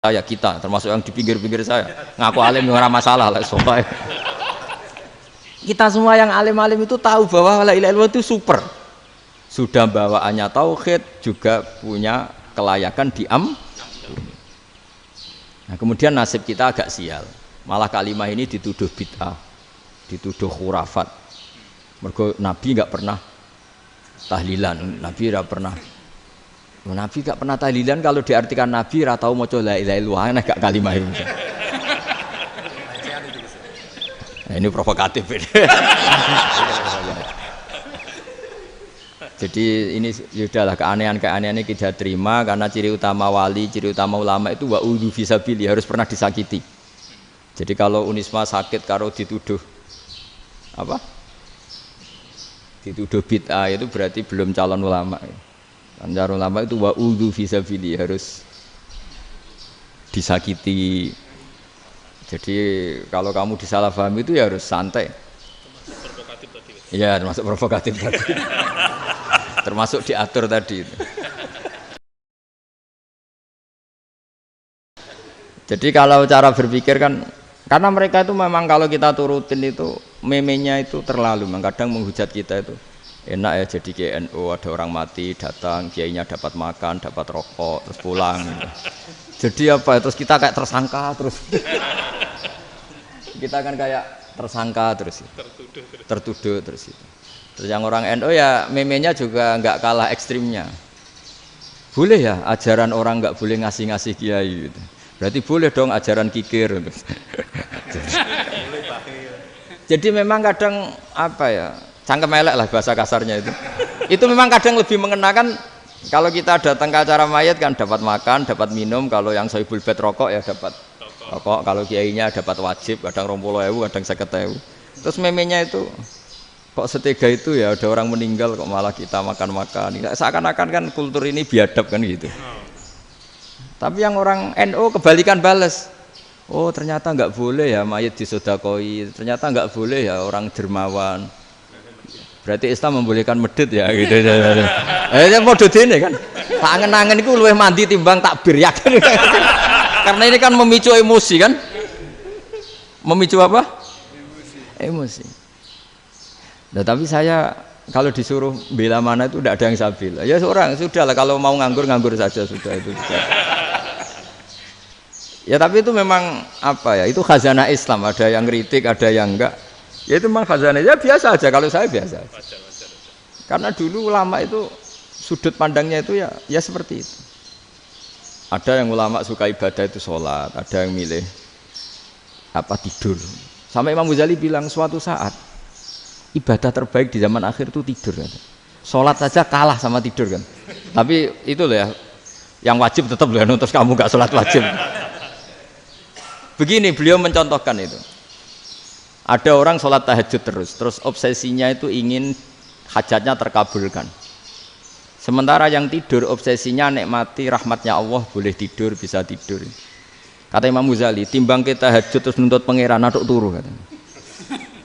saya kita termasuk yang di pinggir-pinggir saya ngaku alim yang ora masalah lah soalnya kita semua yang alim-alim itu tahu bahwa la ilaha illallah itu super, sudah bawaannya tauhid, juga punya kelayakan nah kemudian nasib kita agak sial, malah kalimat ini dituduh bid'ah, dituduh khurafat. Mergo Nabi nggak pernah tahlilan, Nabi nggak pernah tahlilan. Kalau diartikan Nabi ra tau maca la ilaha illallah, enak gak kalimat ini? Nah, ini provokatif ini. Jadi ini sudahlah, keanehan-keanehan ini kita terima karena ciri utama wali, ciri utama ulama itu wa'udhu fisabili, harus pernah disakiti. Jadi kalau Unisma sakit karo dituduh apa? Dituduh bid'ah itu berarti belum calon ulama. Calon ulama itu wa'udhu fisabili, harus disakiti. Jadi kalau kamu disalahpahami itu ya harus santai. Provokatif tadi. Iya, termasuk provokatif tadi. Termasuk diatur tadi itu. Jadi kalau cara berpikir kan, karena mereka itu memang kalau kita turutin itu memenya itu terlalu, kadang menghujat kita itu enak ya jadi GNU, ada orang mati datang, kiainya dapat makan, dapat rokok, terus pulang gitu. Jadi apa, terus kita kayak tersangka terus. Kita kan kayak tersangka terus, tertuduh terus itu. Terus yang orang NU ya memenya juga nggak kalah ekstrimnya. Boleh ya ajaran orang nggak boleh ngasih kiai gitu. Berarti boleh dong ajaran kikir. Jadi memang kadang apa ya, cangkem elek lah bahasa kasarnya itu. Itu memang kadang lebih mengenakan. Kalau kita datang ke acara mayat kan dapat makan, dapat minum. Kalau yang sohibul bed rokok ya dapat rokok. Kalau kiainya dapat wajib, kadang 20.000, kadang 50.000. Terus memenya itu kok setega itu ya, ada orang meninggal kok malah kita makan-makan. Seakan-akan kan kultur ini biadab kan gitu. Tapi yang orang NU kebalikan bales. Oh ternyata nggak boleh ya mayat disodakoi, ternyata nggak boleh ya orang dermawan. Berarti Islam membolehkan medit ya gitu. Model ini kan. Tak angen-angen itu luwih mandi timbang takbir ya kan. Karena ini kan memicu emosi kan. Memicu apa? Emosi. Nah, tapi saya kalau disuruh bela mana itu tidak ada yang saya bela. Ya seorang sudahlah, kalau mau nganggur saja sudah itu. Ya tapi itu memang apa ya? Itu khazanah Islam, ada yang kritik, ada yang enggak. Ya itu memang khazanah. Ya biasa aja, kalau saya biasa aja. Karena dulu ulama itu sudut pandangnya itu ya seperti itu. Ada yang ulama suka ibadah itu sholat, ada yang milih apa tidur. Sampai Imam Ghazali bilang suatu saat ibadah terbaik di zaman akhir itu tidur kan. Sholat saja kalah sama tidur kan. Tapi itu loh ya, yang wajib tetap loh, terus kamu gak sholat wajib. Begini beliau mencontohkan itu. Ada orang sholat tahajud terus obsesinya itu ingin hajatnya terkabulkan. Sementara yang tidur obsesinya nikmati rahmatnya Allah, boleh tidur, bisa tidur. Kata Imam Ghazali, timbang kita tahajud terus nuntut pangeran aduk turu katanya.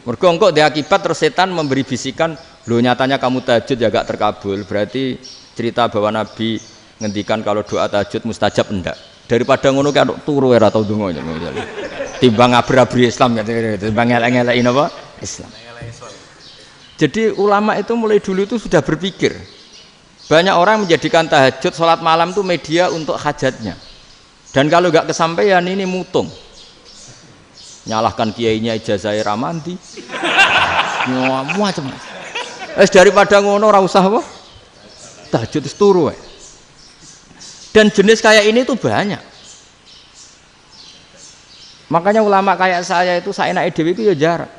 Mergo engko dia akibat terus setan memberi bisikan, "Loh nyatanya kamu tahajud ya gak terkabul." Berarti cerita bahwa Nabi ngendikan kalau doa tahajud mustajab enggak. Daripada ngono ki aduk turu ora tau ndonga. Timbang ngabri-abri Islam gitu, timbang ngelek-ngelekin apa? Islam. Jadi ulama itu mulai dulu itu sudah berpikir. Banyak orang menjadikan tahajud, sholat malam itu media untuk hajatnya. Dan kalau nggak kesampaian ini mutung. Nyalahkan kiainya ijazah ramandi. Macam. Daripada ngono ora usah apa? Tahajud turu. Dan jenis kayak ini tuh banyak. Makanya ulama kayak saya itu saenake dhewe itu ya jarak.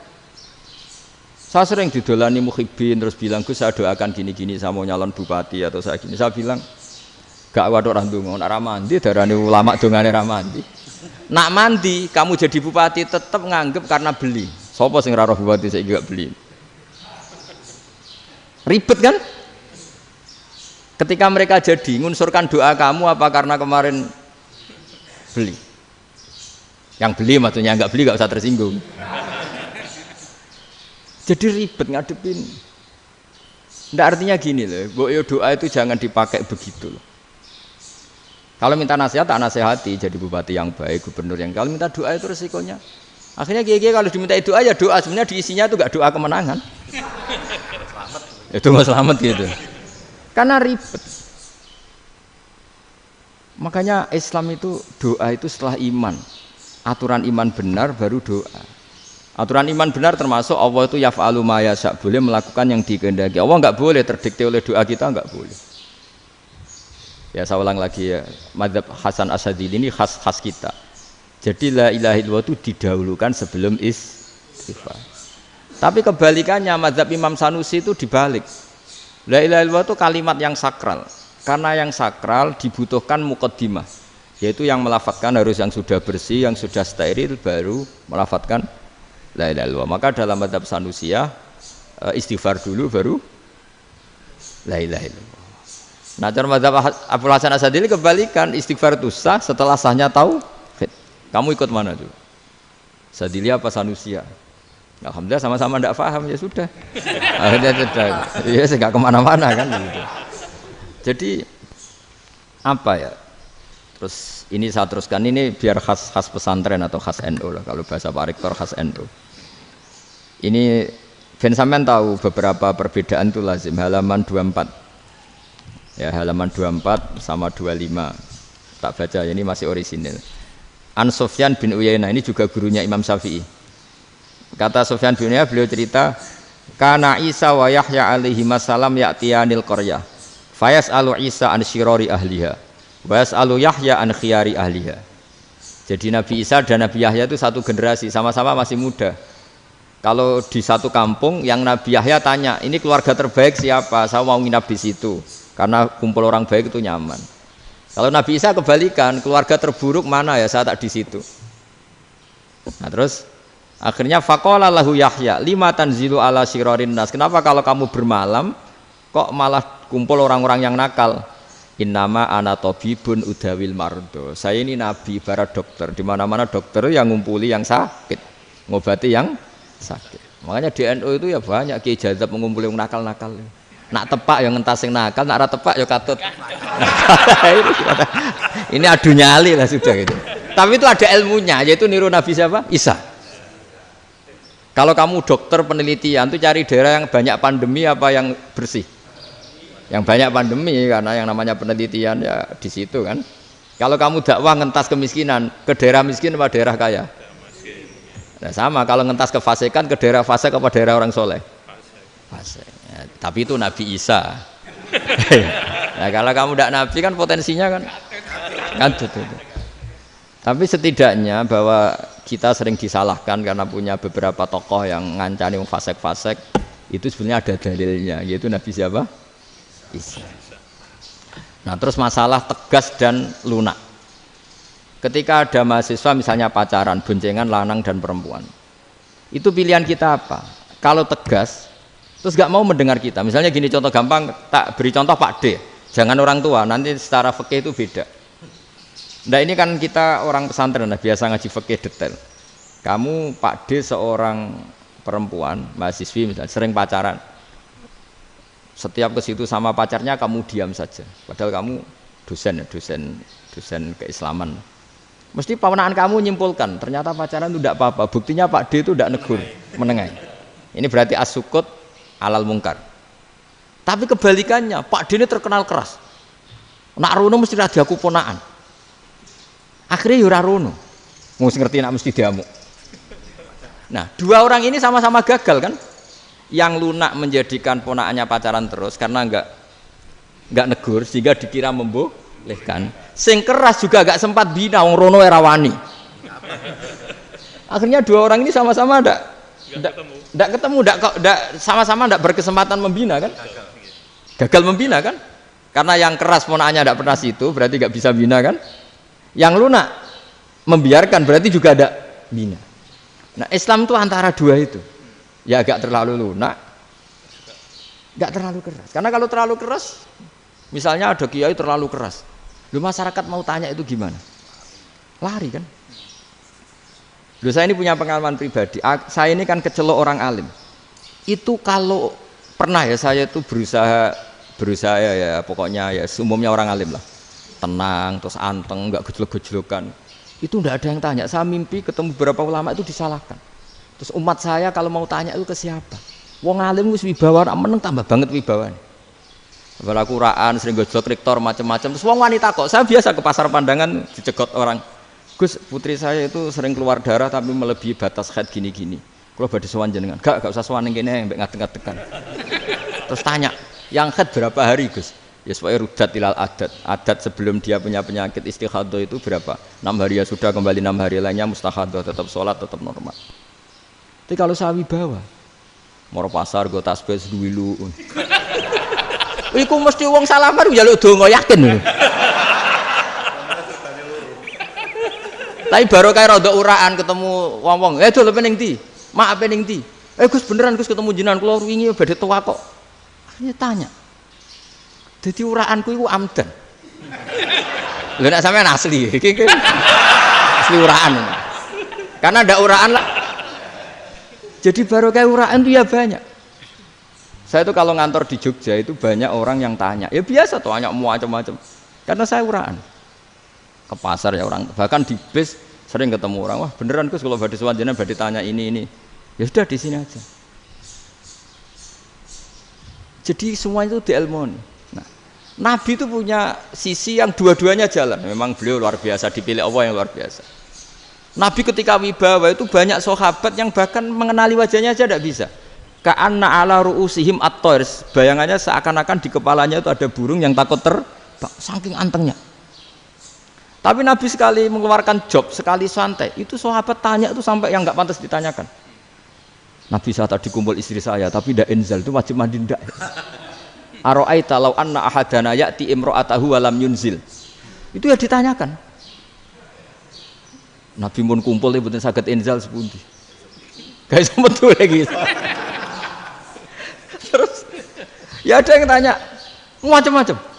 Saya sering didolani muhibbin terus bilang, "Gus saya doakan gini-gini, saya mau nyalon bupati atau saya gini." Saya bilang, "Gak waduh orang donga, nak ramandi darane ulama dongane ramandi." Nak mandi kamu jadi bupati tetap nganggep karena beli. Sopo sing ora roh bupati saiki gak beli. Ribet kan? Ketika mereka jadi ngunsurkan doa kamu apa karena kemarin beli. Yang beli maksudnya, nggak beli nggak usah tersinggung. Jadi ribet ngadepin. Nggak, artinya gini loh, doa itu jangan dipakai begitu loh. Kalau minta nasihat, tak nasihati jadi bupati yang baik, gubernur yang. Kalau minta doa itu resikonya. Akhirnya kiai kalau diminta doa ya doa, sebenarnya diisinya itu gak doa kemenangan. Itu nggak selamat gitu. Karena ribet. Makanya Islam itu doa itu setelah iman. Aturan iman benar baru doa. Aturan iman benar termasuk Allah itu yaf'alu ma yasha, boleh melakukan yang dikehendaki. Allah nggak boleh terdikte oleh doa kita, nggak boleh. Ya saya ulang lagi ya, madzhab Hasan Asyadzili ini khas kita. Jadi la ilaha illallah itu didahulukan sebelum istighfar. Tapi kebalikannya madzhab Imam Sanusi itu dibalik. La ilaha illallah itu kalimat yang sakral. Karena yang sakral dibutuhkan muqaddimah, yaitu yang melafadzkan harus yang sudah bersih, yang sudah steril baru melafadzkan la ilaha illallah. Maka dalam madzhab Sanusiyah istighfar dulu baru la ilaha illallah. Nah, cara madzhab Abu Hasan Asyadzili kebalikan, istighfar itu sah setelah sahnya tauhid. Kamu ikut mana tuh? Asyadzili apa Sanusiyah? Alhamdulillah sama-sama tidak paham, ya sudah. Akhirnya sudah. Ya enggak kemana-mana kan gitu. Jadi apa ya? Terus ini saya teruskan, ini biar khas pesantren atau khas NU lah, kalau bahasa Pak Rektor khas NU. Ini Ben sampean tahu beberapa perbedaan itu lazim, halaman 24. Ya, halaman 24 sama 25. Tak baca, ini masih orisinil. An Sufyan bin Uyainah, ini juga gurunya Imam Syafi'i. Kata Sufyan bin Uyainah, beliau cerita, kana Isa wa Yahya alaihi salam ya'tiyanil qaryah. Fayas'alu Isa an syirari ahliha. Wa yas'alu Yahya an khiyari ahliha. Jadi Nabi Isa dan Nabi Yahya itu satu generasi, sama-sama masih muda. Kalau di satu kampung yang Nabi Yahya tanya, ini keluarga terbaik siapa? Saya mau nginap di situ. Karena kumpul orang baik itu nyaman. Kalau Nabi Isa kebalikan, keluarga terburuk mana ya, saya tak di situ. Nah terus akhirnya faqala lahu Yahya lima tanzilu ala syirarin nas. Kenapa kalau kamu bermalam kok malah kumpul orang-orang yang nakal? Innama ana tabibun udawil mardo. Saya ini nabi barat dokter. Di mana-mana dokter yang ngumpuli yang sakit, ngobati yang sakit. Makanya di NU itu ya banyak kiai jazab mengumpuli yang nakal-nakal. Nak tepak yang ngentas yang nakal, nak ora tepak ya katut. Ini adu nyali lah sudah gitu. Tapi itu ada ilmunya, yaitu niru Nabi siapa? Isa. Kalau kamu dokter penelitian tuh cari daerah yang banyak pandemi apa yang bersih? Yang banyak pandemi, karena yang namanya penelitian ya di situ kan. Kalau kamu dakwah ngentas kemiskinan, ke daerah miskin apa daerah kaya? Nah, sama kalau ngentas kefasikan, ke daerah fasik apa daerah orang soleh? Fasik. Ya, tapi itu Nabi Isa. Nah, kalau kamu tidak Nabi kan potensinya kan itu. Tapi setidaknya bahwa kita sering disalahkan karena punya beberapa tokoh yang ngancani fasik-fasik, itu sebenarnya ada dalilnya, yaitu Nabi siapa? Isa. Nah terus masalah tegas dan lunak. Ketika ada mahasiswa misalnya pacaran, boncengan lanang dan perempuan, itu pilihan kita apa? Kalau tegas terus gak mau mendengar kita, misalnya gini contoh gampang, tak beri contoh Pak D, jangan orang tua, nanti secara fikih itu beda. Nah ini kan kita orang pesantren, nah, biasa ngaji fikih detail. Kamu Pak D seorang perempuan, mahasiswi misalnya, sering pacaran, setiap ke situ sama pacarnya kamu diam saja, padahal kamu dosen keislaman. Mesti pawanaan kamu nyimpulkan, ternyata pacaran itu tidak apa-apa, buktinya Pak D itu tidak negur, menengahi. Ini berarti as-sukut alal mungkar. Tapi kebalikannya, Pak D ini terkenal keras. Nak rono mesti ra diaku ponaan. Akhirnya ya ora rono. Mesti ngerti nak mesti diamuk. Nah, dua orang ini sama-sama gagal kan? Yang lunak menjadikan ponaannya pacaran terus karena enggak negur sehingga dikira membolehkan. Sing keras juga enggak sempat bina wong rono era wani. Akhirnya dua orang ini sama-sama enggak ketemu, sama-sama enggak berkesempatan membina kan? Gagal membina kan? Karena yang keras ponaannya enggak pernah situ, berarti enggak bisa bina kan? Yang lunak membiarkan berarti juga ada bina. Nah, Islam itu antara dua itu. Ya agak terlalu lunak, enggak terlalu keras. Karena kalau terlalu keras, misalnya ada kiai terlalu keras, lu masyarakat mau tanya itu gimana? Lari kan? Lu saya ini punya pengalaman pribadi. Saya ini kan kecelok orang alim. Itu kalau pernah ya saya itu berusaha ya pokoknya ya umumnya orang alim lah. tenang, terus anteng, enggak gejlok-gejlokan. Itu enggak ada yang tanya. Saya mimpi ketemu beberapa ulama itu disalahkan. Terus umat saya kalau mau tanya itu ke siapa? Wong alim wis wibawa, meneng tambah banget wibawane. Kalau aku uraan sering gojlok rektor macam-macam. Terus wong wanita kok, saya biasa ke pasar pandangan dicegot orang. Gus, putri saya itu sering keluar darah tapi melebihi batas haid gini-gini. Kalau badhe sowan jenengan, gak usah sowan ning kene mbek ngadeg-ngadegan. Terus tanya, yang haid berapa hari, Gus? Ya supaya rudat ilal adat. Adat sebelum dia punya penyakit istihadah itu berapa? 6 hari ya sudah, kembali 6 hari lainnya mustahadah, tetap sholat, tetap normal. Tapi kalau saya wibawa, moro pasar go tasbih duwilu. Iku mesti wong salaman njaluk donga yakin. Tapi baru kayak rada uraan ketemu wong-wong. Dol pening ndi? Mak pening ndi? Gus beneran Gus ketemu jenengan kula wingi badhe tuwa kok. Akhirnya tanya. Dadi uraanku iku amdan. Lha nek sampean asli iki asli uraan. Karena ada uraan lah. Jadi baru kayak uraan itu ya banyak. Saya itu kalau ngantor di Jogja itu banyak orang yang tanya. Ya biasa tuh tanya macam-macam. Karena saya uraan. Ke pasar ya orang, bahkan di bis sering ketemu orang. Wah beneran Gus kalau badhe sowan jenengan badhe tanya ini. Ya sudah di sini aja. Jadi semua itu diilmoni. Nah, Nabi itu punya sisi yang dua-duanya jalan. Memang beliau luar biasa, dipilih Allah yang luar biasa. Nabi ketika wibawa itu banyak sahabat yang bahkan mengenali wajahnya aja tidak bisa. Ka'anna ala ru'usihim at-thair. Bayangannya seakan-akan di kepalanya itu ada burung yang takut terbang, saking antengnya. Tapi Nabi sekali mengeluarkan job, sekali santai, itu sahabat tanya itu sampai yang nggak pantas ditanyakan. Nabi saya tadi kumpul istri saya, tapi tidak inzal, itu wajib mandi ndak. Aro'aita law anna ahadana ya'ti imra'atahu wa lam yunzil. Itu ya ditanyakan. Nabi pun kumpul ya betul saged inzal sepundi. Guys betul lagi. Terus ya ada yang tanya macam-macam.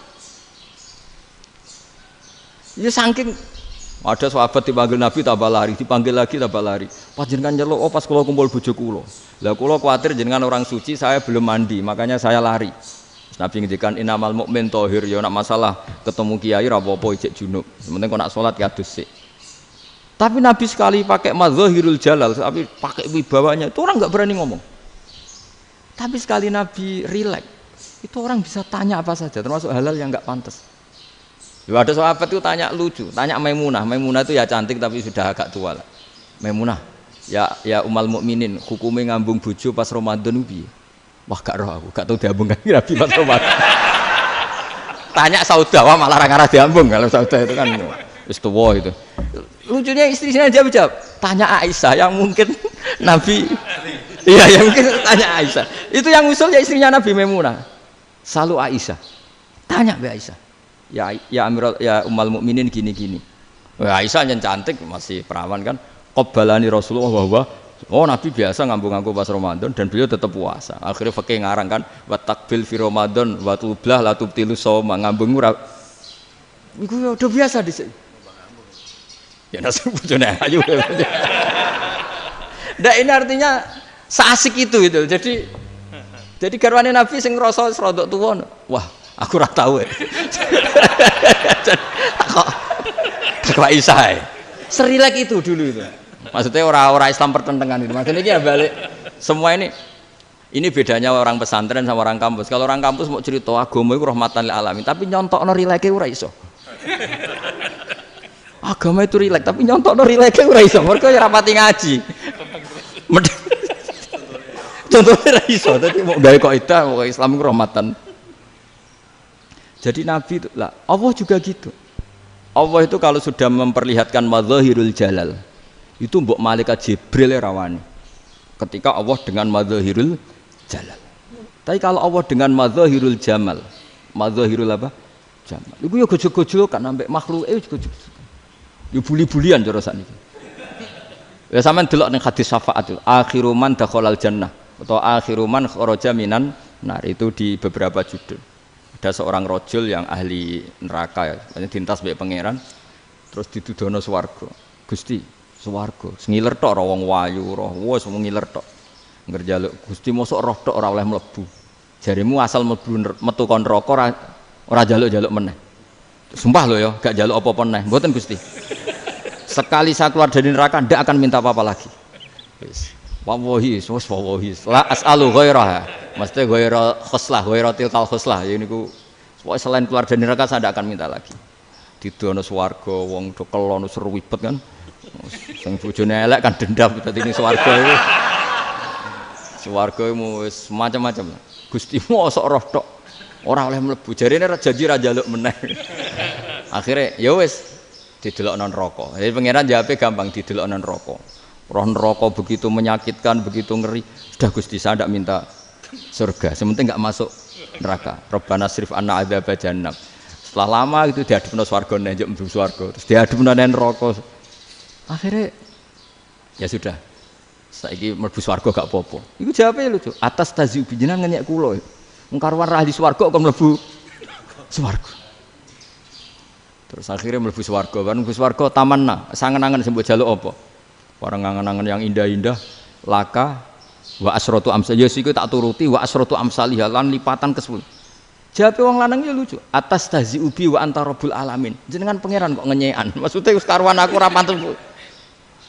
Ya saking ada sahabat dipanggil Nabi tambah lari, dipanggil lagi tambah lari. Panjenengan nyeluk, oh pas kula kumpul bojo kula. Lah kula kuwatir jenengan orang suci, saya belum mandi, makanya saya lari. Nabi ngendikan innamal mukmin thahir, ya nak masalah ketemu kiai ra apa-apa ijek junub. Sementing kok nak salat ya adus sik. Tapi Nabi sekali pakai madzahirul jalal, tapi pakai wibawanya, itu orang enggak berani ngomong. Tapi sekali Nabi rileks, itu orang bisa tanya apa saja, termasuk halal yang enggak pantas. Ya, ada sahabat itu tanya lucu, tanya Maimunah. Maimunah itu ya cantik tapi sudah agak tua lah. Maimunah, ya umal mukminin, hukumnya ngambung bojo pas Ramadan piye? Wah gak roh aku, gak tahu diambung kan Nabi pas Ramadan. Tanya Saudah, wah malah ngarah diambung kalau Saudah itu kan wis tuwa itu. Lucunya istrinya jawab, tanya Aisyah yang mungkin Nabi, iya yang mungkin tanya Aisyah. Itu yang usulnya istrinya Nabi Maimunah. Selalu Aisyah, tanya be Aisyah. Ya Amirul ya umal mukminin gini-gini. Wah Aisyah yang cantik masih perawan kan. Qabbalani Rasulullah bahwa oh Nabi biasa ngambung-ngambung pas Ramadan dan beliau tetap puasa. Akhirnya fakih ngarang kan wa takbil fi Ramadan wa tublah la tubtilu shauma ngambung ora. Iku udah biasa di sini. Ya nasi bojone ayu. Ndak ini artinya seasik itu. Jadi garwane Nabi sing ngrasa rodok tuwa. Wah, aku ora tahu. Kok Aisyah. Serilek itu dulu itu. Maksudnya orang Islam pertentangan itu. Maksudnya ini ya balik semua ini bedanya orang pesantren sama orang kampus. Kalau orang kampus mau cerita agama itu rahmatan lil alamin, tapi nyontokno rileke ora iso. Agama itu rilek, tapi nyontokno rileke ora iso. Mergo ya rapati ngaji. Contohnya ora iso, dadi mau gawe kaidah kok Islam itu rahmatan. Jadi Nabi itu lah, Allah juga gitu. Allah itu kalau sudah memperlihatkan madzahirul jalal, itu mbok malaikat Jibril rawani. Ketika Allah dengan madzahirul jalal. Tapi kalau Allah dengan madzahirul jamal, madzahirul apa? Jamal. Iku ya gojok-gojok kan ambek makhluke gojok. Ya buli-bulian cara sakniki. Ya sampean delok ning hadis syafaat itu, akhiru man dakhalal jannah atau akhiru man kharaja minan nar itu di beberapa judul. Ada seorang rojul yang ahli neraka ya, dintas mbek pangeran terus ditudono swarga. Gusti, swarga, ngiler tok ora wong wayu, roh wis ngiler tok. Ngerjaluk Gusti mosok roh tok ora oleh mlebu. Jarimu asal mlebu metu kon neraka ora jaluk-jaluk meneh. Sumpah loh ya, gak jaluk apa-apa neh. Mboten Gusti. Sekali saya keluar dari neraka ndak akan minta apa-apa lagi. Wis. Wallahi, wallahi. La as'alu ghairaha. Mesti ghaira khuslah, ghaira tilkal khuslah. Ya niku pokoke selain keluar dari neraka saya ndak akan minta lagi. Didono swarga wong do kelon seru wibet kan. Sing bojone elek kan dendam dadi ning swarga iku. Swarga wis macam-macam. Gusti mosok roh tok. Ora oleh mlebu. Jarine janji ra njaluk meneh. Akhire ya wis didelokno neraka. Jadi pangeran jawabe gampang didelokno neraka. Roh neraka begitu menyakitkan, begitu ngeri. Sudah Gusti saya ndak minta surga. Sementing enggak masuk neraka. Rabbana srif anna adzab jahannam. Setelah lama itu diadepno swarga njuk mlebu swarga. Terus diadepno neraka. Akhirnya ya sudah. Saiki mlebu swarga gak apa-apa. Iku jawabe lucu. Atas taziubi jenengan ngenyek kula. Wong karuan ra di swarga kok mlebu swarga. Terus akhirnya mlebu swarga. Kan mlebu swarga tamanna, sangen-angen sing mbok jaluk apa? Orang angen-angen yang indah-indah, laka wa asratu amsal. Ya siku tak turuti wa asratu amsalih lan lipatan ke-10. Jawabe wong lanang ya lucu. Atas taziubi wa anta rabbul alamin. Jenengan pangeran kok ngenyekan. Maksudnya wis karuan aku ora pantes.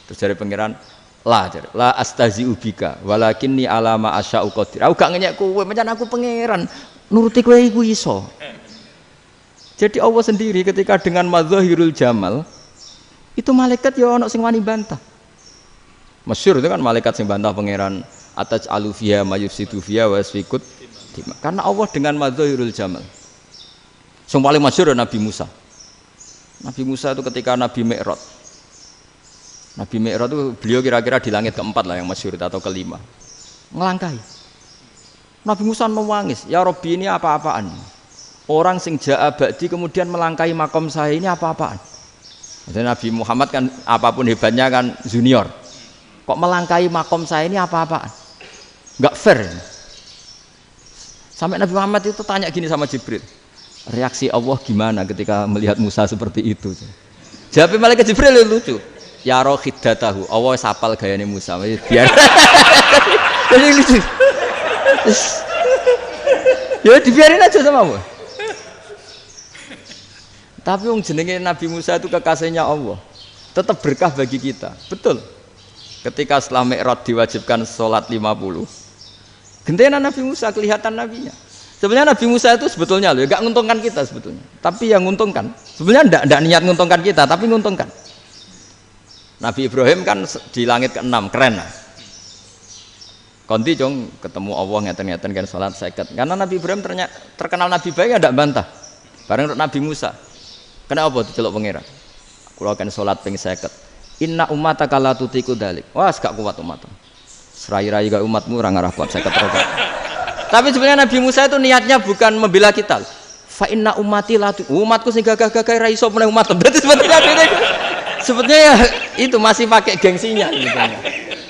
Terus jare pangeran la astazi'u bika walakinni ala ma asya'u qadir. Aku gak ngenyek kowe, pancen aku pangeran. Nuruti kowe iku iso. Jadi Allah sendiri ketika dengan madzahirul jamal itu malaikat ya ono sing wani bantah. Masyhur itu kan malaikat sing bantah pangeran ataj alufiya mayufsidu fiya wasfikut. Karena Allah dengan madzahirul jamal. Sing paling masyhur Nabi Musa. Nabi Musa itu ketika Nabi Mi'raj. Nabi Mi'raj itu beliau kira-kira di langit keempat lah yang masyhur atau kelima. Ngelangkai. Nabi Musa nangis, ya Rabbi ini apa-apaan? Orang sing ja'a ba'di kemudian melangkai makom saya ini apa-apaan? Jadi Nabi Muhammad kan apapun hebatnya kan junior. Kok melangkai makom saya ini apa-apaan? Enggak fair. Sampai Nabi Muhammad itu tanya gini sama Jibril. Reaksi Allah gimana ketika melihat Musa seperti itu? Jawab malaikat Jibril lucu. Ya roh khiddatahu, Allah sapal gayane Musa. Biar. Jadi lucu. Ya dibiarin aja sama Allah. Tapi wong jenenge Nabi Musa itu kekasihnya Allah. Tetap berkah bagi kita. Betul. Ketika setelah Mi'raj diwajibkan sholat 50. Gentenan Nabi Musa kelihatan nabinya. Sebenarnya Nabi Musa itu sebetulnya loh, enggak nguntungkan kita sebetulnya. Tapi yang nguntungkan. Sebenarnya enggak niat nguntungkan kita, tapi nguntungkan. Nabi Ibrahim kan di langit ke-6, keren lah. Konti dong ketemu Allah ngeten-ngeten kan salat 50. Karena Nabi Ibrahim terkenal Nabi baik tidak bantah. Bareng Nabi Musa. Kenapa diceluk pangeran? Kula kan salat ping 50. Inna ummataka la tutiku dalik. Wah, gak kuat umat. Serai-rai gak umatmu ora ngarah kuat 50 rakaat. Tapi sebenarnya Nabi Musa itu niatnya bukan membela kita. Fa inna ummati la umatku sing gagah-gagah ra iso meneh umat. Berarti sebetulnya ya itu masih pakai gengsinya gitu.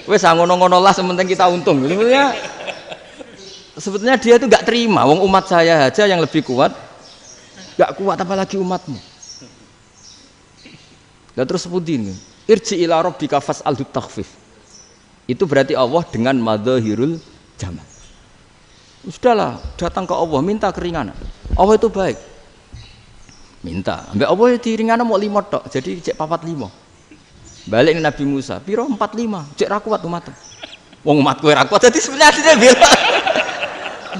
Wes ngono-ngono lah sementing kita untung. Sebetulnya dia itu enggak terima wong umat saya aja yang lebih kuat. Enggak kuat apalagi umatmu. Lah terus sebutin irji ila rabbika fas'alhu takhfif. Itu berarti Allah dengan madzahirul jamal. Sudahlah, datang ke Allah minta keringanan. Allah itu baik. Minta, ambek Allah diringana mau 5 tok, jadi cek 45. Balik ke Nabi Musa, piro 45, cek ra kuat umat. Wong umat kowe ra kuat, dadi sebenarnya dia bilang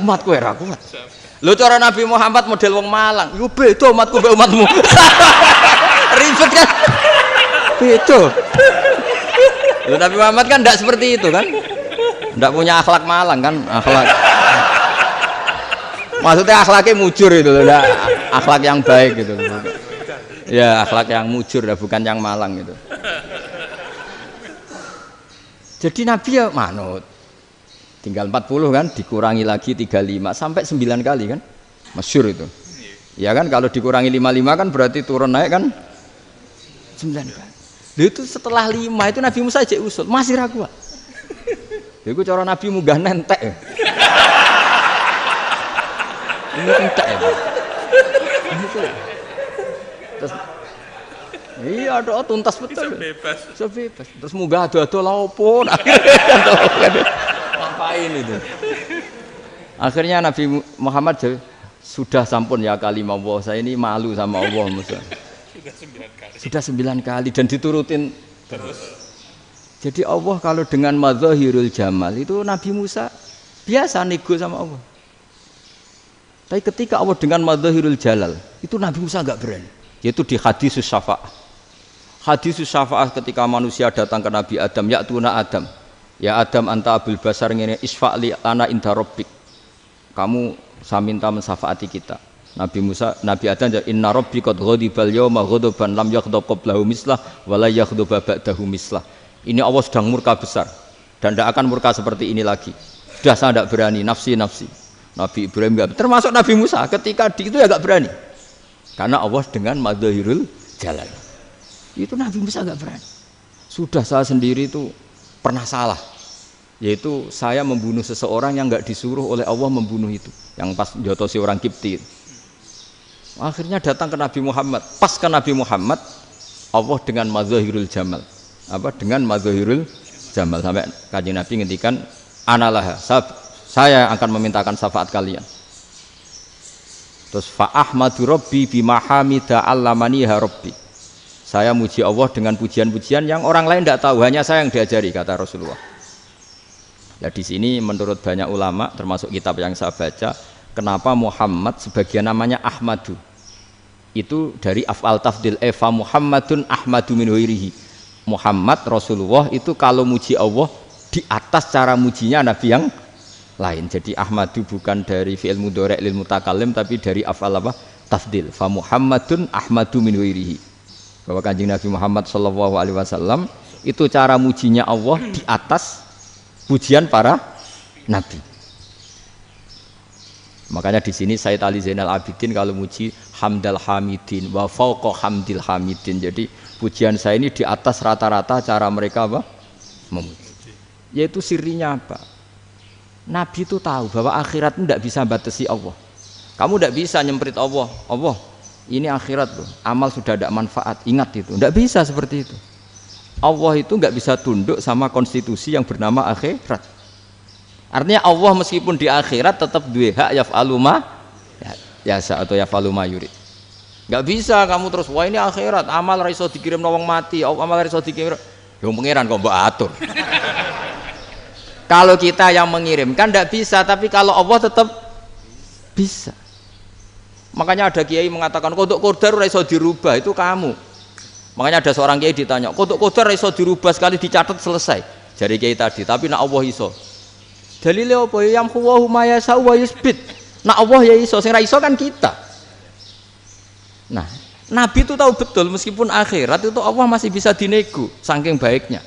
umat kowe ra kuat. Lho cara Nabi Muhammad model wong Malang, yo beda umatku mbek umatmu. Ribet kan? Beda. Lho Nabi Muhammad kan enggak seperti itu kan? Enggak punya akhlak Malang kan, akhlak. Maksudnya akhlaknya mujur itu loh, akhlak yang baik gitu. Ya akhlak yang mujur, bukan yang malang gitu. Jadi Nabi ya manut. Tinggal 40 kan, dikurangi lagi 35 sampai 9 kali kan, masyhur itu. Ya kan kalau dikurangi 55 kan berarti turun naik kan 9 kali. Itu setelah 5 itu Nabi Musa aja usul, masih ragu. Itu cara Nabi munggah nentek. Ini entek ya. Terus iya doa tuntas betul. Bisa bebas. Terus munggah ado-ado lha opo? Ngapain itu? Akhirnya Nabi Muhammad sudah sampun ya kalimah Allah, saya ini malu sama Allah Musa. Sudah 9 kali dan diturutin terus. Jadi Allah kalau dengan madzahirul jamal itu Nabi Musa biasa nego sama Allah. Tapi ketika Allah dengan madzahirul jalal itu Nabi Musa enggak berani. Yaitu di hadisus syafa'ah. Hadisus syafa'ah ketika manusia datang ke Nabi Adam, ya tuna Adam. Ya Adam anta abul basar ngene isfa'li ana inda rabbik. Kamu saya minta mensafaati kita. Nabi Musa, Nabi Adam, inna rabbi qad ghadibal yawma ghadaban lam yaghdab qablahu mislah wa la yaghdab ba'dahu mislah. Ini Allah sedang murka besar dan tidak akan murka seperti ini lagi. Sudah saya tidak berani, nafsi. Nabi Ibrahim enggak, termasuk Nabi Musa ketika itu ya enggak berani. Karena Allah dengan madzahirul jalal. Itu Nabi Musa enggak berani. Sudah saya sendiri itu pernah salah. Yaitu saya membunuh seseorang yang enggak disuruh oleh Allah membunuh itu, yang pas jotosi orang Kipti. Akhirnya datang ke Nabi Muhammad. Pas ke Nabi Muhammad, Allah dengan madzahirul jamal. Dengan madzahirul jamal sampai Kanjeng Nabi ngendikan analah, saya akan memintakan syafaat kalian. Terus fa ahmadu rabbi bima hamida allamaniha rabbi. Saya muji Allah dengan pujian-pujian yang orang lain tidak tahu, hanya saya yang diajari, kata Rasulullah. Nah di sini menurut banyak ulama termasuk kitab yang saya baca, kenapa Muhammad sebagian namanya Ahmadu? Itu dari af'al tafdil fa Muhammadun Ahmadu min ghairihi. Muhammad Rasulullah itu kalau muji Allah di atas cara mujinya nabi yang lain. Jadi Ahmadu bukan dari fi'il mudhari' lil mutakallim tapi dari af'al tafdil. Fa Muhammadun Ahmadu min ghairihi. Bahwa Kanjeng Nabi Muhammad sallallahu alaihi wasallam itu cara mujinya Allah di atas pujian para nabi. Makanya di sini Sayyid Ali Zainal Abidin kalau muji hamdal hamidin wa fauqa hamdil hamidin. Jadi pujian saya ini di atas rata-rata cara mereka apa? Memuji. Yaitu sirinya apa? Nabi itu tahu bahwa akhirat itu tidak bisa batasi Allah. Kamu tidak bisa nyemprit Allah. Allah, ini akhirat loh. Amal sudah ada manfaat. Ingat itu. Tidak bisa seperti itu. Allah itu nggak bisa tunduk sama konstitusi yang bernama akhirat. Artinya Allah meskipun di akhirat tetap duwe hak yaf'alu ma yasa atau yaf'alu ma yurid. Nggak bisa kamu terus wah ini akhirat, amal ra iso dikirim wong mati, amal ra iso dikirim. Ya pangeran kok mbok atur. Kalau kita yang mengirimkan nggak bisa, tapi kalau Allah tetap bisa. Makanya ada kiai mengatakan kodok qadar ra iso dirubah, itu kamu. Makanya ada seorang kiai ditanya, kodok qadar iso dirubah sekali dicatat selesai. Jadi kiai tadi, tapi nak Allah iso. Dalile apa? Yang huwa ma yasha wa yusbit. Nak Allah ya iso, sing ra iso kan kita. Nah, Nabi itu tahu betul meskipun akhirat itu Allah masih bisa dinego saking baiknya.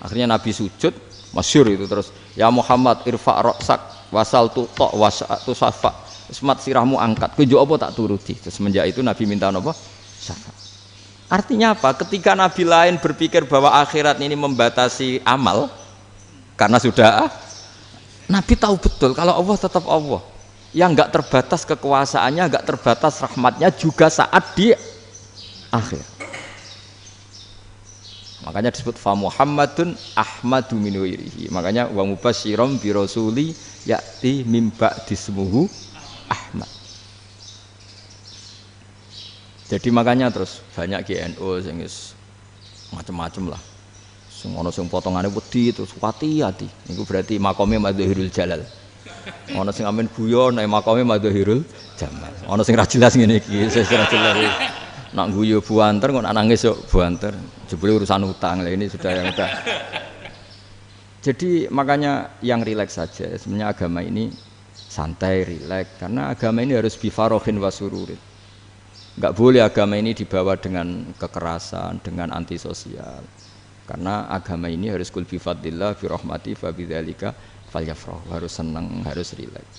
Akhirnya Nabi sujud, masyhur itu terus, ya Muhammad irfa' ra'sak wasal tu ta wasatu safa. Ismat sirahmu angkat. Kujo apa tak turuti. Terus semenjak itu Nabi minta apa? Syafaat. Artinya apa? Ketika Nabi lain berpikir bahwa akhirat ini membatasi amal karena sudah Nabi tahu betul kalau Allah tetap Allah yang enggak terbatas kekuasaannya, enggak terbatas rahmatnya juga saat di akhir. Makanya disebut fa Muhammadun Ahmadu min ghairihi. Makanya wa mubasysyiran bi rasuli ya'ti mim ba'dismuhu Ahmad. Jadi makanya terus banyak GNU sing macam-macam lah. Sing ana sing potongane wedi terus hati-hati. Niku berarti makome madzahirul jalal. Ana sing amen guyon nek makome madzahirul jamal. Ana sing ra jelas ngene iki, sing ra jelas. Nak guyu buanter kok nangis yo buanter. Jebule urusan utang. Lah ini sudah yang udah. Jadi makanya yang rileks saja. Sebenarnya agama ini santai, rileks karena agama ini harus bifarohin wasururin. Enggak boleh agama ini dibawa dengan kekerasan, dengan antisosial. Karena agama ini harus kul bi fadlillah bi rahmati fa bidzalika falyafrahu, harus senang, harus rileks.